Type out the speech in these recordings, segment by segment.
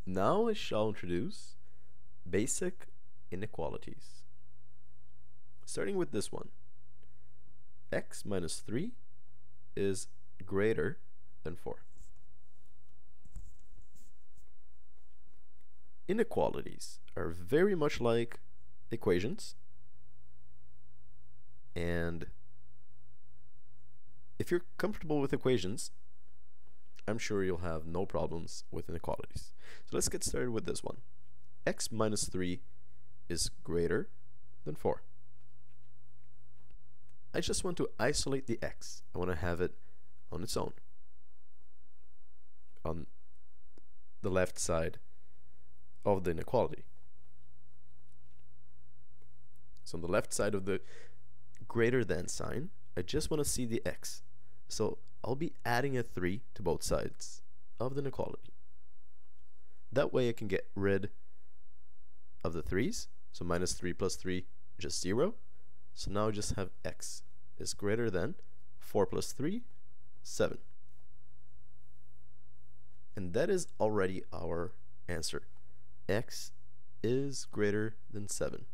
Now I shall introduce basic inequalities. Starting with this one. X minus 3 is greater than 4. Inequalities are very much like equations, and if you're comfortable with equations, I'm sure you'll have no problems with inequalities. So let's get started with this one. X minus 3 is greater than 4. I just want to isolate the x. I want to have it on its own, on the left side of the inequality. So on the left side of the greater than sign, I just want to see the x. So I'll be adding a 3 to both sides of the inequality. That way I can get rid of the 3's. So minus 3 plus 3, just 0. So now I just have x is greater than 4 plus 3, 7. And that is already our answer. X is greater than 7.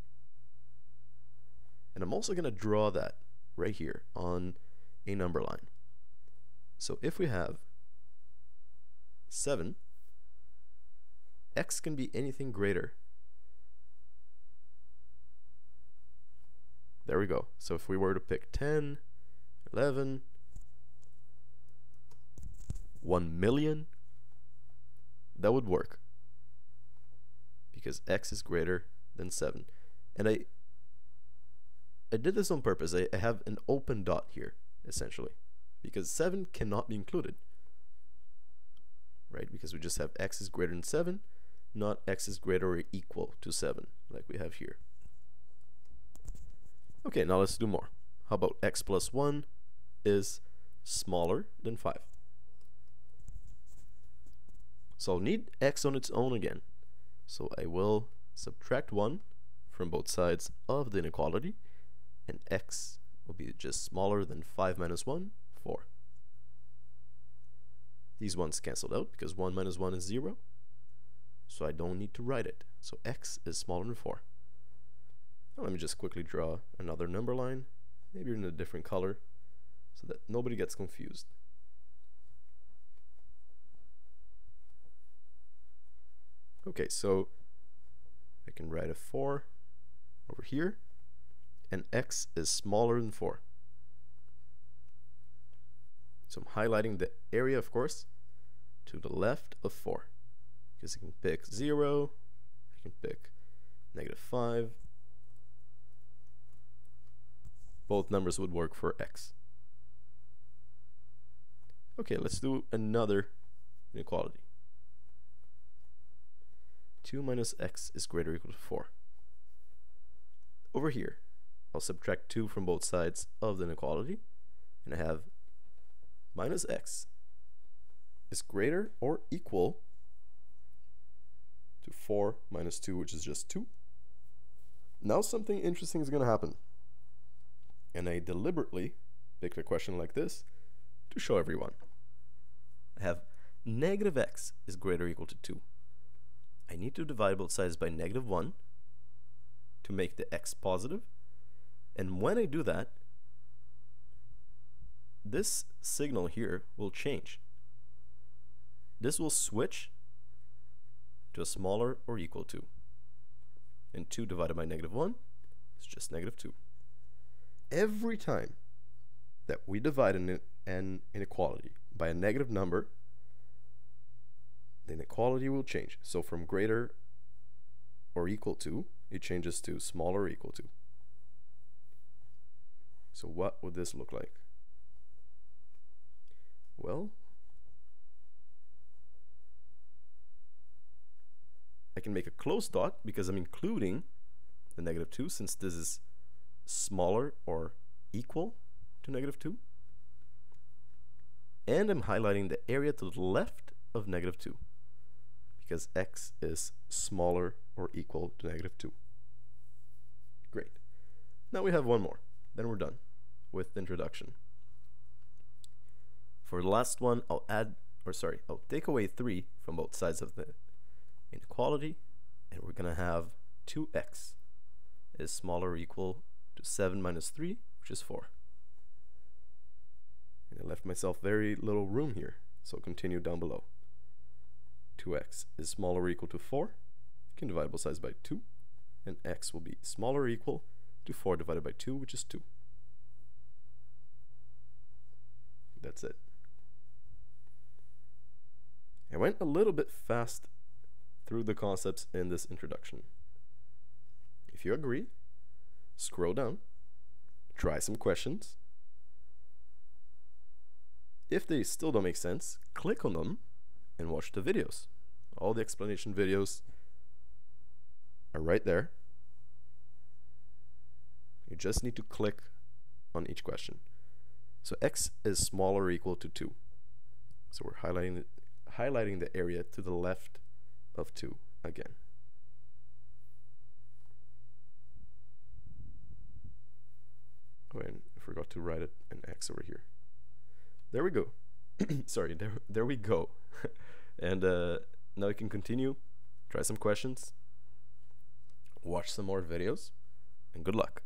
And I'm also going to draw that right here on a number line. So if we have 7, x can be anything greater. There we go. So if we were to pick 10, 11, 1 million, that would work because x is greater than 7. And I did this on purpose. I have an open dot here, essentially, because 7 cannot be included, right? Because we just have x is greater than 7, not x is greater or equal to 7, like we have here. Okay, now let's do more. How about x plus 1 is smaller than 5? So I'll need x on its own again. So I will subtract 1 from both sides of the inequality, and x will be just smaller than 5 minus 1, 4. These ones canceled out because 1 minus 1 is 0, so I don't need to write it. So x is smaller than 4. Now let me just quickly draw another number line, maybe in a different color, so that nobody gets confused. Okay, so I can write a 4 over here, and x is smaller than 4. So I'm highlighting the area, of course, to the left of 4, because I can pick 0, I can pick -5. Both numbers would work for x. Okay, let's do another inequality. 2 minus x is greater or equal to 4. Over here, I'll subtract 2 from both sides of the inequality, and I have minus x is greater or equal to 4 minus 2, which is just 2. Now something interesting is going to happen. And I deliberately picked a question like this to show everyone. I have negative x is greater or equal to 2. I need to divide both sides by -1 to make the x positive. And when I do that, this signal here will change. This will switch to a smaller or equal to. And 2 divided by -1 is just -2. Every time that we divide an inequality by a negative number, the inequality will change. So from greater or equal to, it changes to smaller or equal to. So what would this look like? Well, I can make a close dot because I'm including the -2 since this is smaller or equal to -2. And I'm highlighting the area to the left of -2 because x is smaller or equal to -2. Great. Now we have one more. Then we're done with the introduction. For the last one, I'll take away 3 from both sides of the inequality, and we're going to have 2x is smaller or equal to 7 minus 3, which is 4. And I left myself very little room here, so I'll continue down below. 2x is smaller or equal to 4. You can divide both sides by 2, and x will be smaller or equal to 4 divided by 2, which is 2. That's it. I went a little bit fast through the concepts in this introduction. If you agree, scroll down, try some questions. If they still don't make sense, click on them and watch the videos. All the explanation videos are right there. You just need to click on each question. So x is smaller or equal to 2. So we're highlighting the area to the left of 2 again. Oh, and I forgot to write an x over here. There we go. Sorry, there we go. And now you can continue, try some questions, watch some more videos, and good luck.